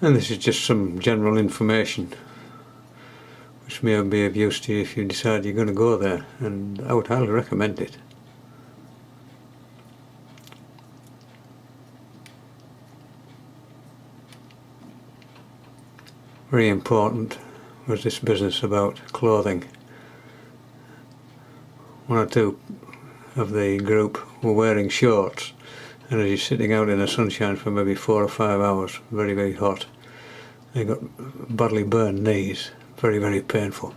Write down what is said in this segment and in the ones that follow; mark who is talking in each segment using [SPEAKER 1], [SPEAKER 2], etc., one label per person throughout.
[SPEAKER 1] And this is just some general information which may be of use to you if you decide you're going to go there, and I would highly recommend it. Very important was this business about clothing. One or two of the group were wearing shorts, and as you're sitting out in the sunshine for maybe 4 or 5 hours, very, very hot, they got badly burned knees, very, very painful.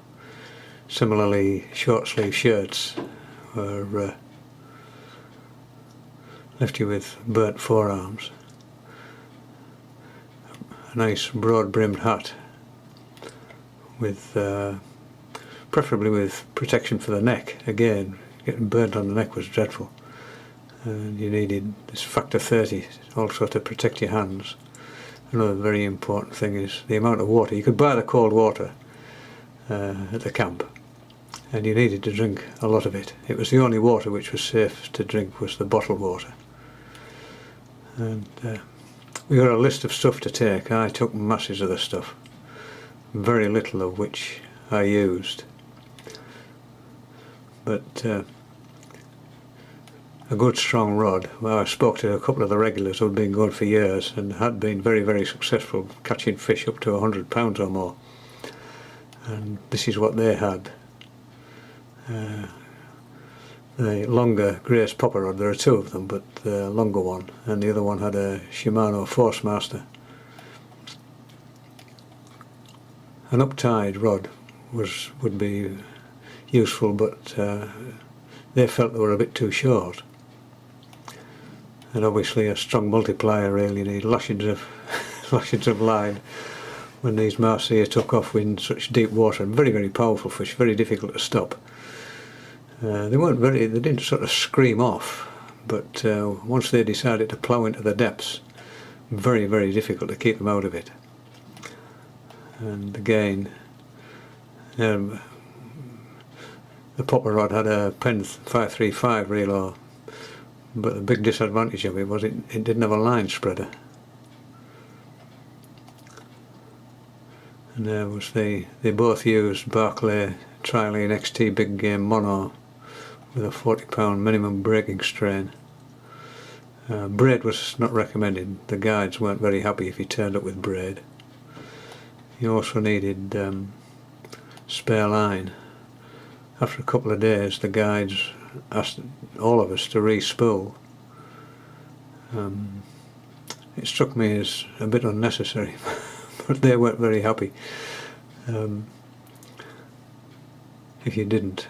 [SPEAKER 1] Similarly, short sleeve shirts were left you with burnt forearms. A nice broad brimmed hat with preferably with protection for the neck. Again, getting burnt on the neck was dreadful, and you needed this factor 30 also to protect your hands. Another very important thing is the amount of water. You could buy the cold water at the camp, and you needed to drink a lot of it. It was the only water which was safe to drink, was the bottled water. And we got a list of stuff to take. I took masses of the stuff, very little of which I used, but a good strong rod. Well, I spoke to a couple of the regulars who had been going for years and had been very, very successful catching fish up to 100 pounds or more, and this is what they had. The longer Grace popper rod, there are two of them, but the longer one, and the other one had a Shimano Force Master. An up-tied rod would be useful, but they felt they were a bit too short. And obviously a strong multiplier reel, you need lashings of lashings of line. When these Mahseer took off in such deep water, and very, very powerful fish, very difficult to stop. They didn't sort of scream off, but once they decided to plough into the depths, very, very difficult to keep them out of it. And again, the popper rod had a Penn 535 reel, but the big disadvantage of it was it didn't have a line spreader. And there was they both used Barclay Trilene XT Big Game Mono with a 40-pound minimum breaking strain. Braid was not recommended. The guides weren't very happy if you turned up with braid. You also needed spare line. After a couple of days, the guides asked all of us to re-spool. It struck me as a bit unnecessary, but they weren't very happy if you didn't.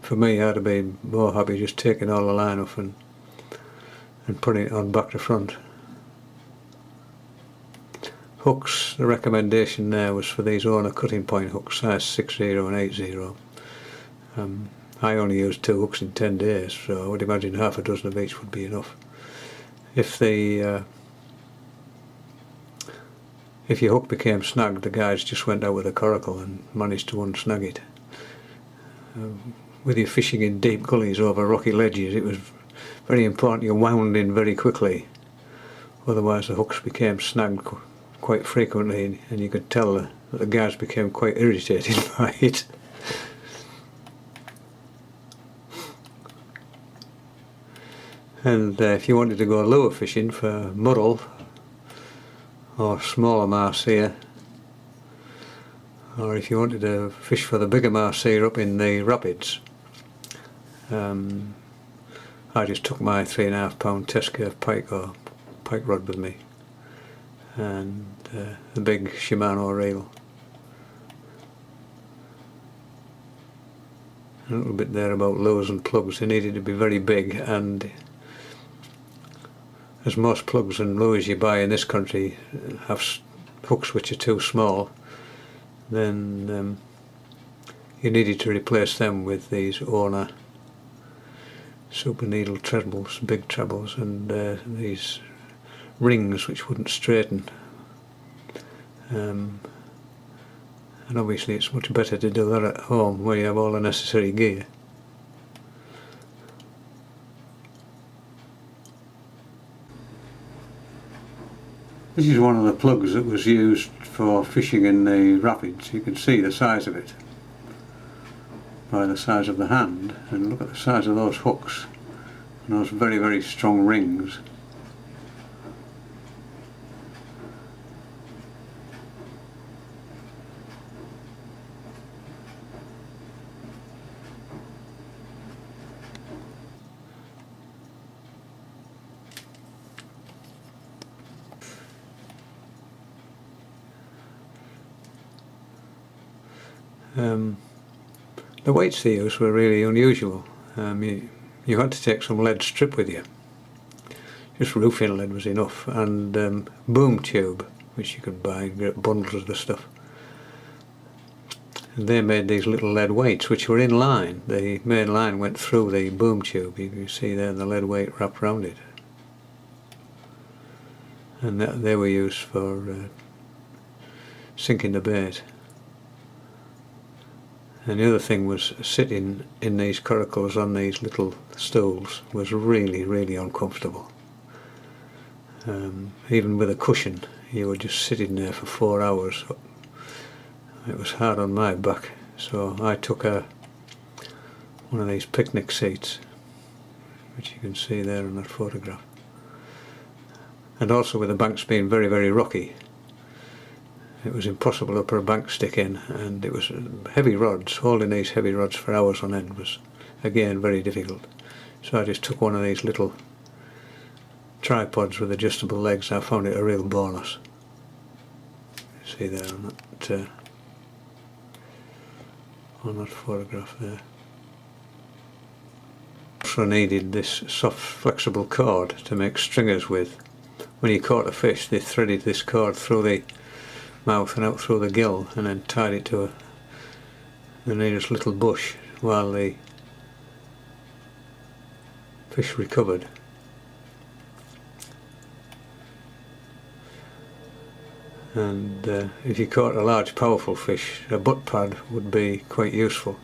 [SPEAKER 1] For me, I'd have been more happy just taking all the line off and putting it on back to front. Hooks, the recommendation there was for these owner cutting point hooks, size 60 and 80. I only used 2 hooks in 10 days, so I would imagine half a dozen of each would be enough. If your hook became snagged, the guys just went out with a coracle and managed to unsnag it. With you fishing in deep gullies over rocky ledges, it was very important you wound in very quickly, otherwise the hooks became snagged quite frequently, and you could tell that the guys became quite irritated by it. And if you wanted to go lure fishing for muddle or smaller Mahseer, or if you wanted to fish for the bigger Mahseer up in the rapids, I just took my 3.5 pound test curve pike rod with me, and the big Shimano reel. A little bit there about lures and plugs. They needed to be very big, and as most plugs and lures you buy in this country have hooks which are too small, then you needed to replace them with these owner super needle trebles, big trebles, and these rings which wouldn't straighten. And obviously it's much better to do that at home where you have all the necessary gear. This is one of the plugs that was used for fishing in the rapids. You can see the size of it by the size of the hand, and look at the size of those hooks and those very, very strong rings. The weights they used were really unusual. You had to take some lead strip with you. Just roofing lead was enough, and boom tube, which you could buy, get bundles of the stuff. And they made these little lead weights which were in line. The main line went through the boom tube. You can see there the lead weight wrapped around it. And they were used for sinking the bait. And the other thing was, sitting in these coracles on these little stools was really, really uncomfortable. Even with a cushion, you were just sitting there for 4 hours. It was hard on my back, so I took one of these picnic seats, which you can see there in that photograph. And also with the banks being very, very rocky, it was impossible to put a bank stick in, and it was heavy rods. Holding these heavy rods for hours on end was, again, very difficult. So I just took one of these little tripods with adjustable legs. I found it a real bonus. You see there on that photograph there. Also needed this soft, flexible cord to make stringers with. When you caught a fish, they threaded this cord through the mouth and out through the gill, and then tied it to the nearest little bush while the fish recovered. And if you caught a large powerful fish, a butt pad would be quite useful.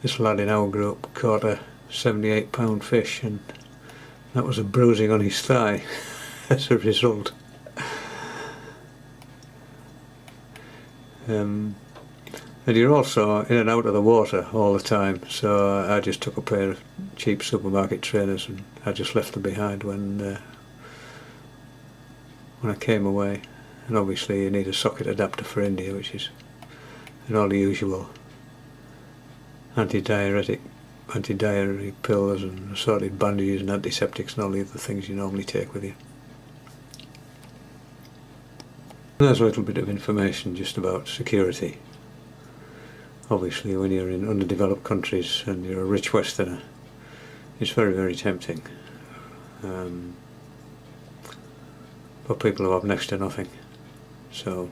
[SPEAKER 1] This lad in our group caught a 78-pound fish, and that was a bruising on his thigh as a result. And you're also in and out of the water all the time, so I just took a pair of cheap supermarket trainers and I just left them behind when I came away. And obviously you need a socket adapter for India, which is all the usual anti-diarrhea pills and assorted bandages and antiseptics and all the other things you normally take with you. There's a little bit of information just about security. Obviously when you're in underdeveloped countries and you're a rich Westerner, it's very, very tempting for people who have next to nothing. So